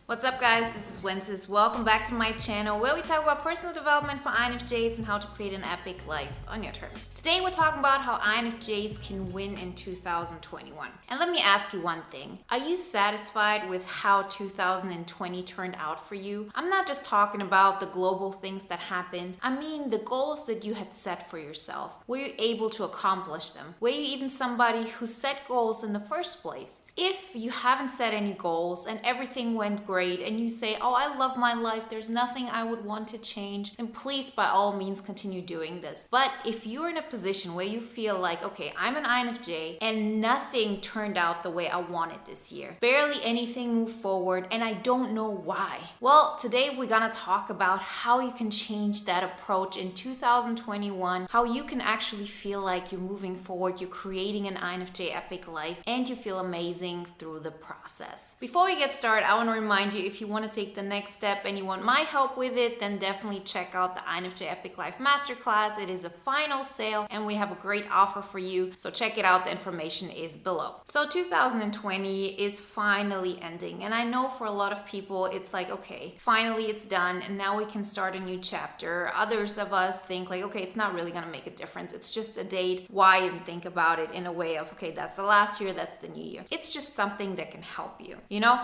What's up, guys? This is Wenzes. Welcome back to my channel where we talk about personal development for INFJs and how to create an epic life on your terms. Today we're talking about how INFJs can win in 2021. And let me ask you one thing. Are you satisfied with how 2020 turned out for you? I'm not just talking about the global things that happened. I mean the goals that you had set for yourself. Were you able to accomplish them? Were you even somebody who set goals in the first place? If you haven't set any goals and everything went great and you say, oh, I love my life, there's nothing I would want to change, then please by all means continue doing this. But if you're in a position where you feel like, okay, I'm an INFJ and nothing turned out the way I wanted this year, barely anything moved forward and I don't know why. Well, today we're gonna talk about how you can change that approach in 2021, how you can actually feel like you're moving forward, you're creating an INFJ epic life, and you feel amazing through the process. Before we get started, I want to remind you, if you want to take the next step and you want my help with it, then definitely check out the INFJ Epic Life Masterclass. It is a final sale and we have a great offer for you. So check it out. The information is below. So 2020 is finally ending. And I know for a lot of people, it's like, okay, finally it's done. And now we can start a new chapter. Others of us think like, okay, it's not really going to make a difference. It's just a date. Why even think about it in a way of, okay, that's the last year, that's the new year. It's just something that can help you.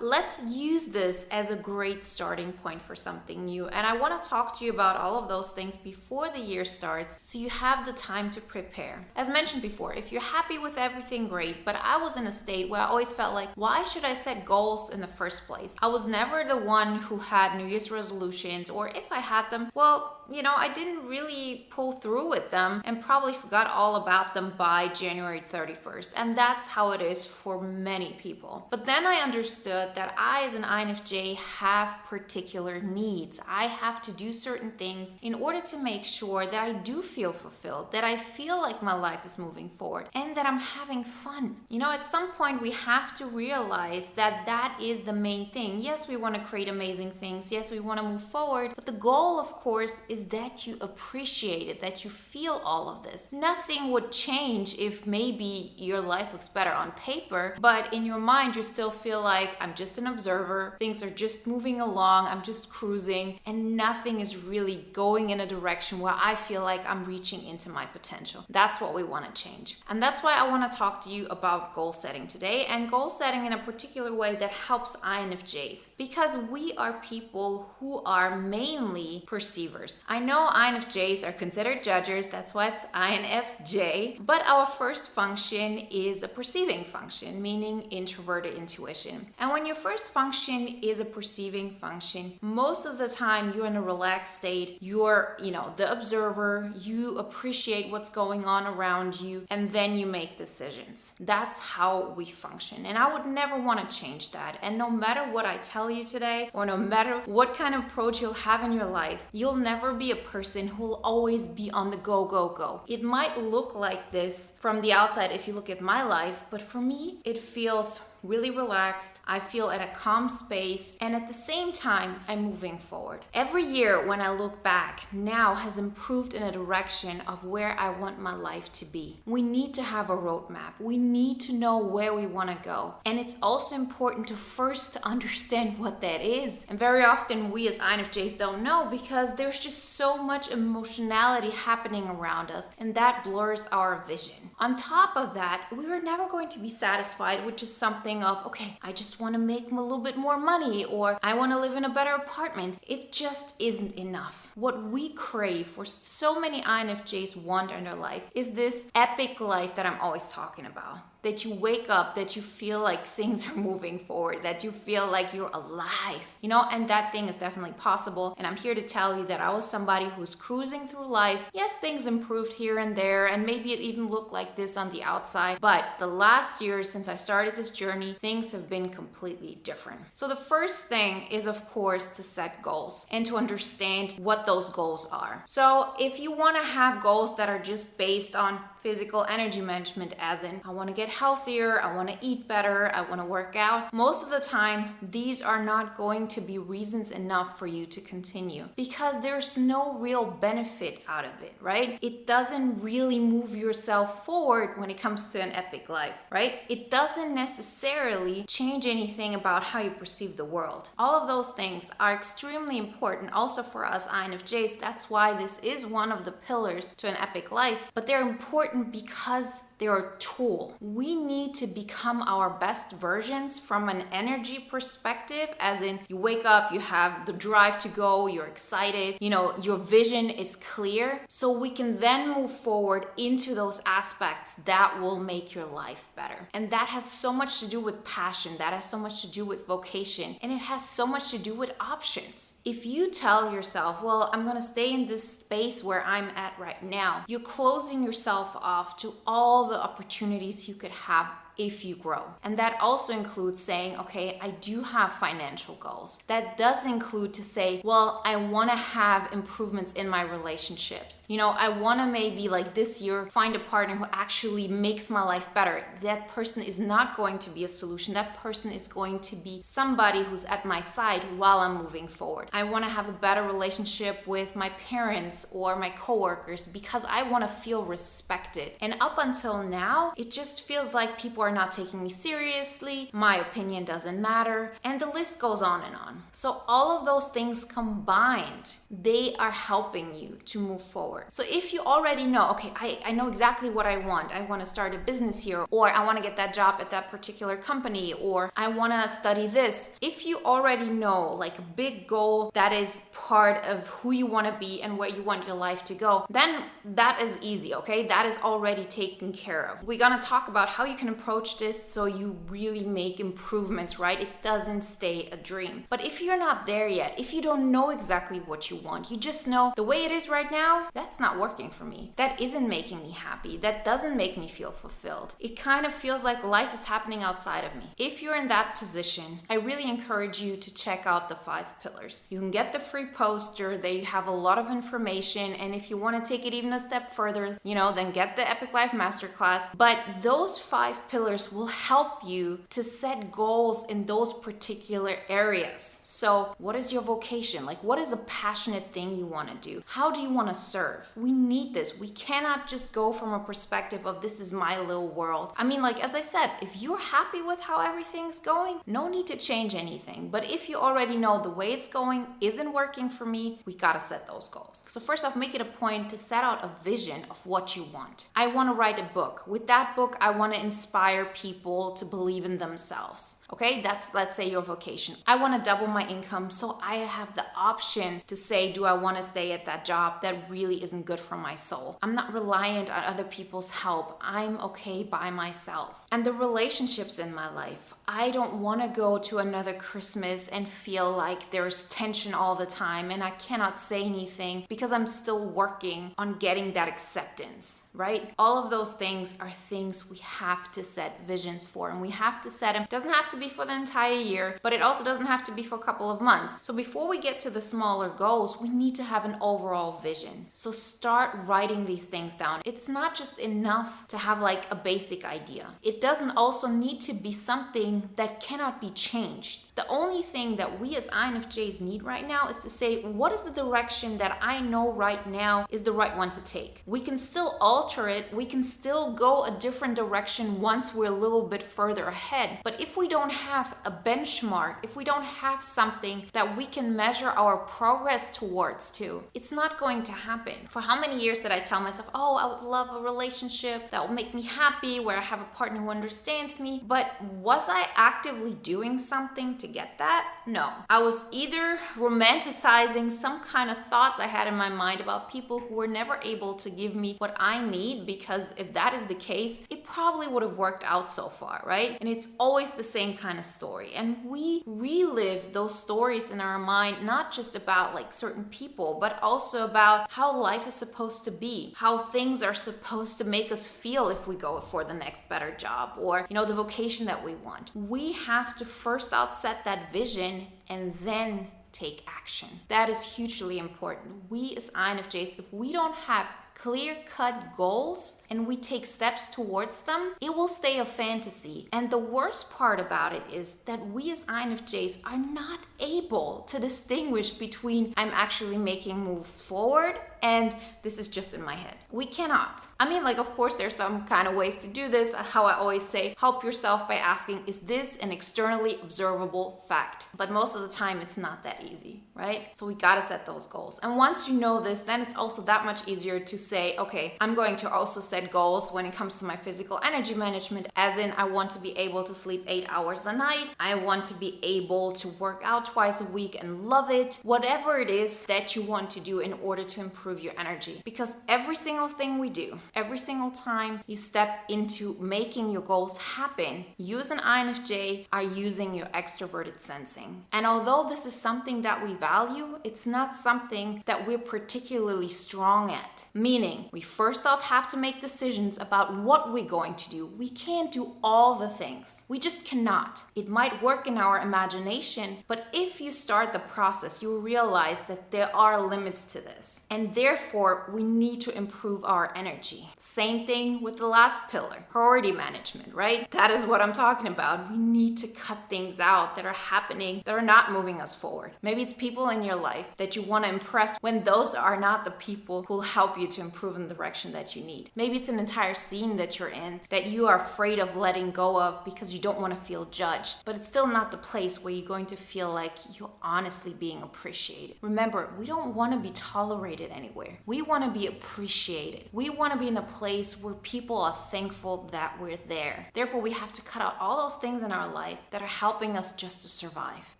Let's use this as a great starting point for something new. And I want to talk to you about all of those things before the year starts so you have the time to prepare. As mentioned before, if you're happy with everything, great. But I was in a state where I always felt like, why should I set goals in the first place? I was never the one who had New Year's resolutions, or if I had them, well, I didn't really pull through with them and probably forgot all about them by January 31st. And that's how it is for many people. But then I understood that I, as an INFJ, have particular needs. I have to do certain things in order to make sure that I do feel fulfilled, that I feel like my life is moving forward, and that I'm having fun. At some point we have to realize that that is the main thing. Yes, we want to create amazing things. Yes, we want to move forward. But the goal, of course, is that you appreciate it, that you feel all of this. Nothing would change if maybe your life looks better on paper, but in your mind you still feel like, I'm just an observer, things are just moving along, I'm just cruising, and nothing is really going in a direction where I feel like I'm reaching into my potential. That's what we want to change. And that's why I want to talk to you about goal setting today, and goal setting in a particular way that helps INFJs, because we are people who are mainly perceivers. I know INFJs are considered judgers, that's why it's INFJ, but our first function is a perceiving function, meaning introverted intuition. And when your first function is a perceiving function, most of the time you're in a relaxed state, you're, the observer, you appreciate what's going on around you, and then you make decisions. That's how we function. And I would never want to change that. And no matter what I tell you today, or no matter what kind of approach you'll have in your life, you'll never be a person who will always be on the go, go, go. It might look like this from the outside if you look at my life, but for me, it feels really relaxed. I feel at a calm space, and at the same time, I'm moving forward. Every year when I look back, now has improved in a direction of where I want my life to be. We need to have a roadmap. We need to know where we want to go. And it's also important to first understand what that is. And very often we as INFJs don't know because there's just so much emotionality happening around us, and that blurs our vision. On top of that, we are never going to be satisfied with just something of, okay, I just want to make a little bit more money, or I want to live in a better apartment. It just isn't enough. What we crave, for so many INFJs want in their life, is this epic life that I'm always talking about. That you wake up, that you feel like things are moving forward, that you feel like you're alive, and that thing is definitely possible. And I'm here to tell you that I was somebody who's cruising through life. Yes, things improved here and there, and maybe it even looked like this on the outside, but the last year since I started this journey, things have been completely different. So the first thing is, of course, to set goals and to understand what those goals are. So if you want to have goals that are just based on physical energy management, as in I want to get healthier, I want to eat better, I want to work out. Most of the time, these are not going to be reasons enough for you to continue because there's no real benefit out of it, right? It doesn't really move yourself forward when it comes to an epic life, right? It doesn't necessarily change anything about how you perceive the world. All of those things are extremely important also for us INFJs. That's why this is one of the pillars to an epic life, but they're important because they're a tool. We need to become our best versions from an energy perspective, as in you wake up, you have the drive to go, you're excited, your vision is clear, so we can then move forward into those aspects that will make your life better. And that has so much to do with passion, that has so much to do with vocation, and it has so much to do with options. If you tell yourself, well, I'm gonna stay in this space where I'm at right now, you're closing yourself off to all the opportunities you could have if you grow. And that also includes saying, okay, I do have financial goals. That does include to say, well, I want to have improvements in my relationships. I want to maybe like this year find a partner who actually makes my life better. That person is not going to be a solution. That person is going to be somebody who's at my side while I'm moving forward. I want to have a better relationship with my parents or my coworkers because I want to feel respected. And up until now, it just feels like people are not taking me seriously, my opinion doesn't matter, and the list goes on and on. So all of those things combined, they are helping you to move forward. So if you already know, okay, I know exactly what I want to start a business here, or I want to get that job at that particular company, or I want to study this. If you already know like a big goal that is part of who you want to be and where you want your life to go, then that is easy, okay? That is already taken care of. We're gonna talk about how you can approach this so you really make improvements, right? It doesn't stay a dream. But if you're not there yet, if you don't know exactly what you want, you just know the way it is right now, that's not working for me. That isn't making me happy. That doesn't make me feel fulfilled. It kind of feels like life is happening outside of me. If you're in that position, I really encourage you to check out the 5 pillars. You can get the free poster. They have a lot of information. And if you want to take it even a step further, then get the Epic Life Masterclass. But those 5 pillars will help you to set goals in those particular areas. So what is your vocation? Like, what is a passionate thing you want to do? How do you want to serve? We need this. We cannot just go from a perspective of this is my little world. I mean, like, as I said, if you're happy with how everything's going, no need to change anything. But if you already know the way it's going isn't working for me, we gotta set those goals. So first off, make it a point to set out a vision of what you want. I want to write a book. With that book, I want to inspire people to believe in themselves. Okay, that's, let's say, your vocation. I want to double my income, so I have the option to say, do I want to stay at that job that really isn't good for my soul? I'm not reliant on other people's help. I'm okay by myself. And the relationships in my life, I don't want to go to another Christmas and feel like there's tension all the time and I cannot say anything because I'm still working on getting that acceptance, right? All of those things are things we have to set visions for, and we have to set them. It doesn't have to be for the entire year, but it also doesn't have to be for a couple of months. So before we get to the smaller goals, we need to have an overall vision. So start writing these things down. It's not just enough to have like a basic idea. It doesn't also need to be something that cannot be changed. The only thing that we as INFJs need right now is to say, what is the direction that I know right now is the right one to take? We can still alter it. We can still go a different direction once we're a little bit further ahead. But if we don't have a benchmark, if we don't have something that we can measure our progress towards to, it's not going to happen. For how many years did I tell myself, oh, I would love a relationship that will make me happy, where I have a partner who understands me. But was I actively doing something to get that? No. I was either romanticizing some kind of thoughts I had in my mind about people who were never able to give me what I need, because if that is the case, it probably would have worked out so far, right? And it's always the same kind of story. And we relive those stories in our mind, not just about like certain people, but also about how life is supposed to be, how things are supposed to make us feel if we go for the next better job, or, the vocation that we want. We have to first outset that vision and then take action. That is hugely important. We as INFJs, if we don't have clear-cut goals and we take steps towards them, it will stay a fantasy. And the worst part about it is that we as INFJs are not able to distinguish between I'm actually making moves forward and this is just in my head. We cannot. I mean, like, of course, there's some kind of ways to do this. How I always say, help yourself by asking, is this an externally observable fact? But most of the time, it's not that easy, right? So we gotta set those goals. And once you know this, then it's also that much easier to say, okay, I'm going to also set goals when it comes to my physical energy management, as in I want to be able to sleep 8 hours a night. I want to be able to work out twice a week and love it. Whatever it is that you want to do in order to improve your energy. Because every single thing we do, every single time you step into making your goals happen, you as an INFJ are using your extroverted sensing. And although this is something that we value, it's not something that we're particularly strong at. Meaning, we first off have to make decisions about what we're going to do. We can't do all the things. We just cannot. It might work in our imagination, but if you start the process, you will realize that there are limits to this. And therefore, we need to improve our energy. Same thing with the last pillar, priority management, right? That is what I'm talking about. We need to cut things out that are happening, that are not moving us forward. Maybe it's people in your life that you want to impress when those are not the people who will help you to improve in the direction that you need. Maybe it's an entire scene that you're in that you are afraid of letting go of because you don't want to feel judged, but it's still not the place where you're going to feel like you're honestly being appreciated. Remember, we don't want to be tolerated anywhere. We want to be appreciated. We want to be in a place where people are thankful that we're there. Therefore, we have to cut out all those things in our life that are helping us just to survive.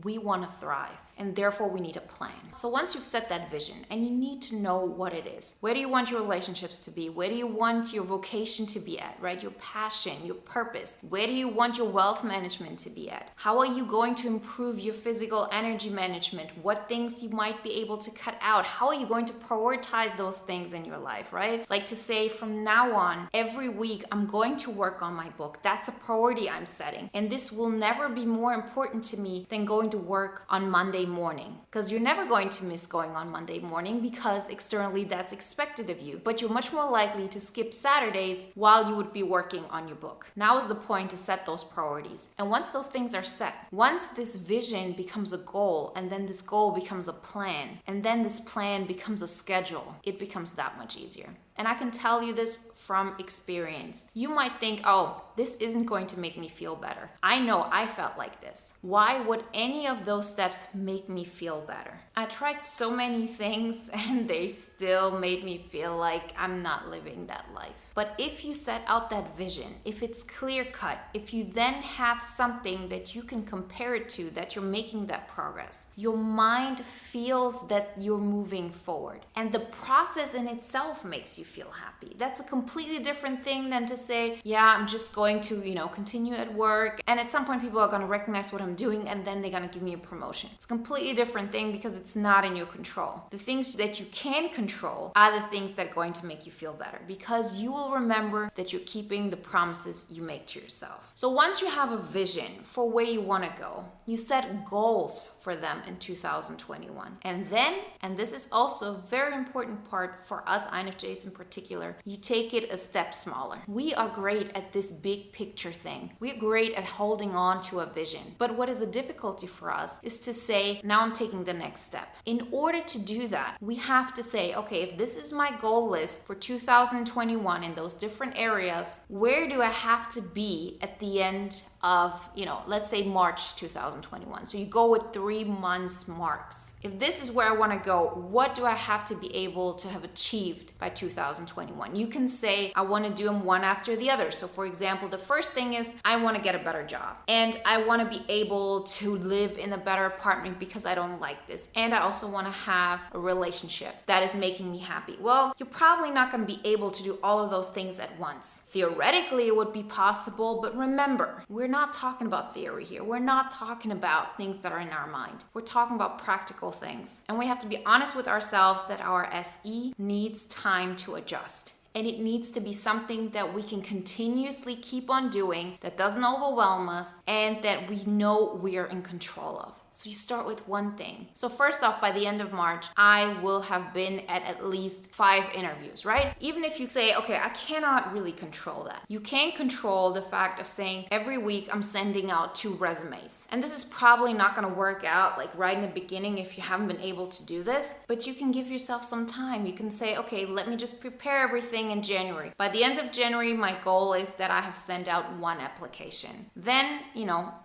We want to thrive, and therefore we need a plan. So once you've set that vision, and you need to know what it is. Where do you want your relationships to be? Where do you want your vocation to be at, right? Your passion, your purpose. Where do you want your wealth management to be at? How are you going to improve your physical energy management? What things you might be able to cut out? How are you going to prioritize those things in your life, right? Like to say from now on, every week I'm going to work on my book. That's a priority I'm setting. And this will never be more important to me than going to work on Monday morning. Because you're never going to miss going on Monday morning because externally that's expected of you. But you're much more likely to skip Saturdays while you would be working on your book. Now is the point to set those priorities. And once those things are set, once this vision becomes a goal, and then this goal becomes a plan, and then this plan becomes a schedule, it becomes that much easier. And I can tell you this from experience. You might think, oh, this isn't going to make me feel better. I know I felt like this. Why would any of those steps make me feel better? I tried so many things and they still made me feel like I'm not living that life. But if you set out that vision, if it's clear cut, if you then have something that you can compare it to, that you're making that progress, your mind feels that you're moving forward. And the process in itself makes you feel happy. That's a completely different thing than to say, yeah, I'm just going to, continue at work. And at some point people are going to recognize what I'm doing and then they're going to give me a promotion. It's a completely different thing because it's not in your control. The things that you can control are the things that are going to make you feel better because you will remember that you're keeping the promises you make to yourself. So once you have a vision for where you want to go, you set goals for them in 2021. And then, and this is also a very important part for us INFJs in particular, you take it a step smaller. We are great at this big picture thing. We're great at holding on to a vision. But what is a difficulty for us is to say, now I'm taking the next step. In order to do that, we have to say, okay, if this is my goal list for 2021 in those different areas, where do I have to be at the end of, let's say March 2021. So you go with 3 months marks. If this is where I want to go, what do I have to be able to have achieved by 2021? You can say, I want to do them one after the other. So for example, the first thing is I want to get a better job and I want to be able to live in a better apartment because I don't like this. And I also want to have a relationship that is making me happy. Well, you're probably not going to be able to do all of those things at once. Theoretically, it would be possible, but remember, we're not talking about theory here. We're not talking about things that are in our mind. We're talking about practical things. And we have to be honest with ourselves that our SE needs time to adjust. And it needs to be something that we can continuously keep on doing, that doesn't overwhelm us, and that we know we're in control of. So you start with one thing. So first off, by the end of March, I will have been at least 5 interviews, right? Even if you say, okay, I cannot really control that. You can control the fact of saying every week I'm sending out 2 resumes. And this is probably not going to work out like right in the beginning if you haven't been able to do this, but you can give yourself some time. You can say, okay, let me just prepare everything in January. By the end of January, my goal is that I have sent out 1 application. Then,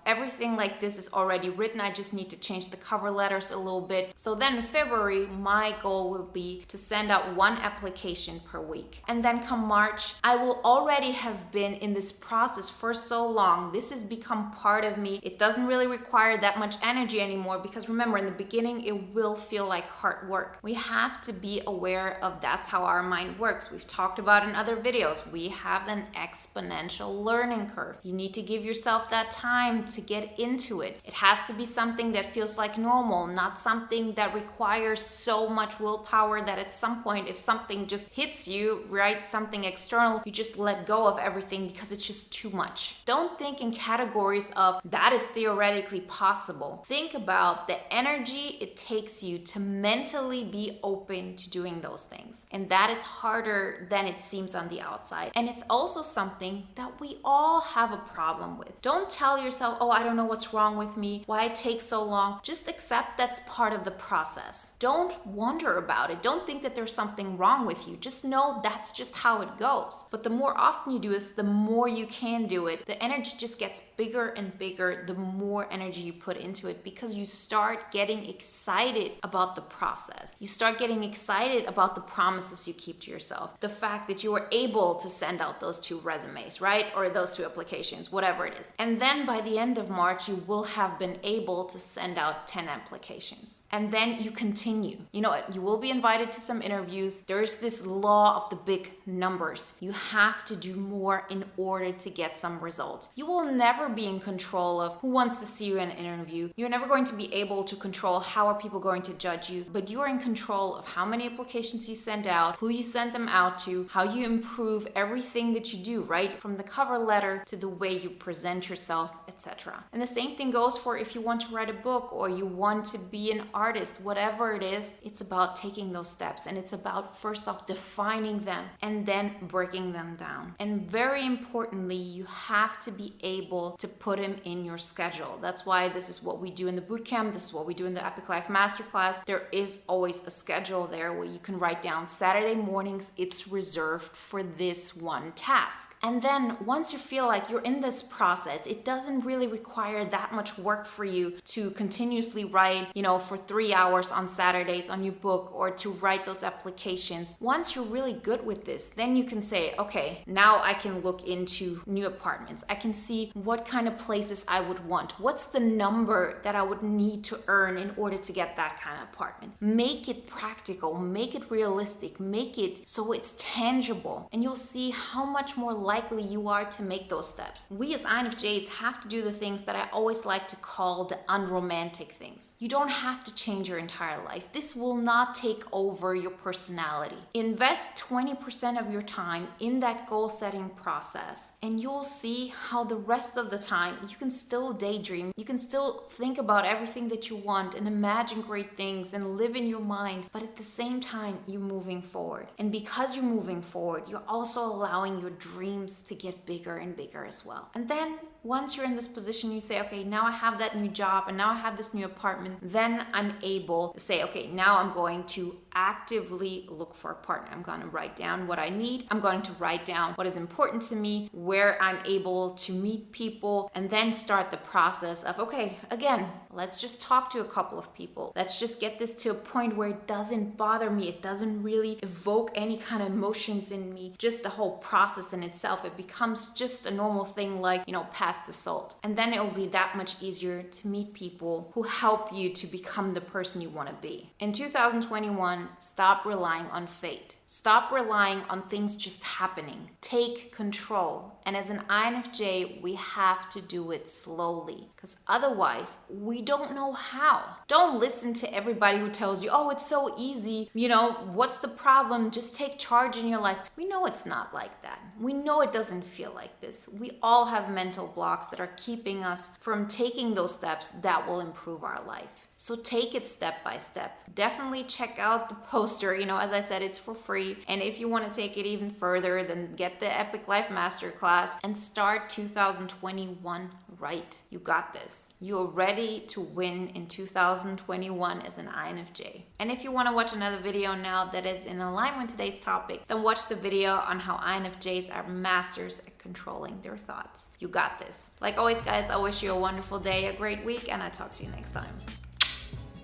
everything like this is already written. I just need to change the cover letters a little bit. So then in February, my goal will be to send out 1 application per week. And then come March, I will already have been in this process for so long. This has become part of me. It doesn't really require that much energy anymore because remember, in the beginning, it will feel like hard work. We have to be aware of that's how our mind works. We've talked about in other videos. We have an exponential learning curve. You need to give yourself that time to get into it. It has to be something that feels like normal, not something that requires so much willpower that at some point, if something just hits you, right, something external, you just let go of everything because it's just too much. Don't think in categories of that is theoretically possible. Think about the energy it takes you to mentally be open to doing those things. And that is harder than it seems on the outside. And it's also something that we all have a problem with. Don't tell yourself, oh, I don't know what's wrong with me, why it takes so long. Just accept that's part of the process. Don't wonder about it. Don't think that there's something wrong with you. Just know that's just how it goes. But the more often you do this, the more you can do it. The energy just gets bigger and bigger the more energy you put into it because you start getting excited about the process. You start getting excited about the promises you keep to yourself. The fact that you were able to send out those 2 resumes, right? Or those 2 applications, whatever it is. And then by the end of March, you will have been able to send out 10 applications. And then you continue. You know what? You will be invited to some interviews. There's this law of the big numbers. You have to do more in order to get some results. You will never be in control of who wants to see you in an interview. You're never going to be able to control how are people going to judge you, but you are in control of how many applications you send out, who you send them out to, how you improve everything that you do, right? From the cover letter to the way you present yourself, etc. And the same thing goes for if you want to write a book or you want to be an artist, whatever it is, it's about taking those steps and it's about first off defining them and then breaking them down. And very importantly, you have to be able to put them in your schedule. That's why this is what we do in the bootcamp. This is what we do in the Epic Life Masterclass. There is always a schedule there where you can write down Saturday mornings, it's reserved for this one task. And then once you feel like you're in this process, it doesn't really require that much work for you to continuously write, for 3 hours on Saturdays on your book or to write those applications. Once you're really good with this, then you can say, okay, now I can look into new apartments. I can see what kind of places I would want. What's the number that I would need to earn in order to get that kind of apartment? Make it practical, make it realistic, make it so it's tangible, and you'll see how much more likely you are to make those steps. We as INFJs have to do the things that I always like to call the unromantic things. You don't have to change your entire life. This will not take over your personality. Invest 20% of your time in that goal setting process, and you'll see how the rest of the time you can still daydream. You can still think about everything that you want and imagine great things and live in your mind, but at the same time, you're moving forward. And because you're moving forward, you're also allowing your dreams to get bigger and bigger as well. And then once you're in this position, you say, okay, now I have that new job and now I have this new apartment, then I'm able to say, okay, now I'm going to actively look for a partner. I'm going to write down what I need. I'm going to write down what is important to me, where I'm able to meet people, and then start the process of, okay, again, let's just talk to a couple of people. Let's just get this to a point where it doesn't bother me. It doesn't really evoke any kind of emotions in me. Just the whole process in itself, it becomes just a normal thing like, pass the salt. And then it will be that much easier to meet people who help you to become the person you want to be. In 2021, 2021, stop relying on fate. Stop relying on things just happening. Take control. And as an INFJ, we have to do it slowly because otherwise we don't know how. Don't listen to everybody who tells you, oh, it's so easy. What's the problem? Just take charge in your life. We know it's not like that. We know it doesn't feel like this. We all have mental blocks that are keeping us from taking those steps that will improve our life. So take it step by step. Definitely check out the poster. As I said, it's for free. And if you want to take it even further, then get the Epic Life Masterclass and start 2021 right. You got this. You're ready to win in 2021 as an INFJ. And if you want to watch another video now that is in alignment with today's topic, then watch the video on how INFJs are masters at controlling their thoughts. You got this. Like always, guys, I wish you a wonderful day, a great week, and I'll talk to you next time.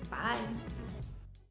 Bye.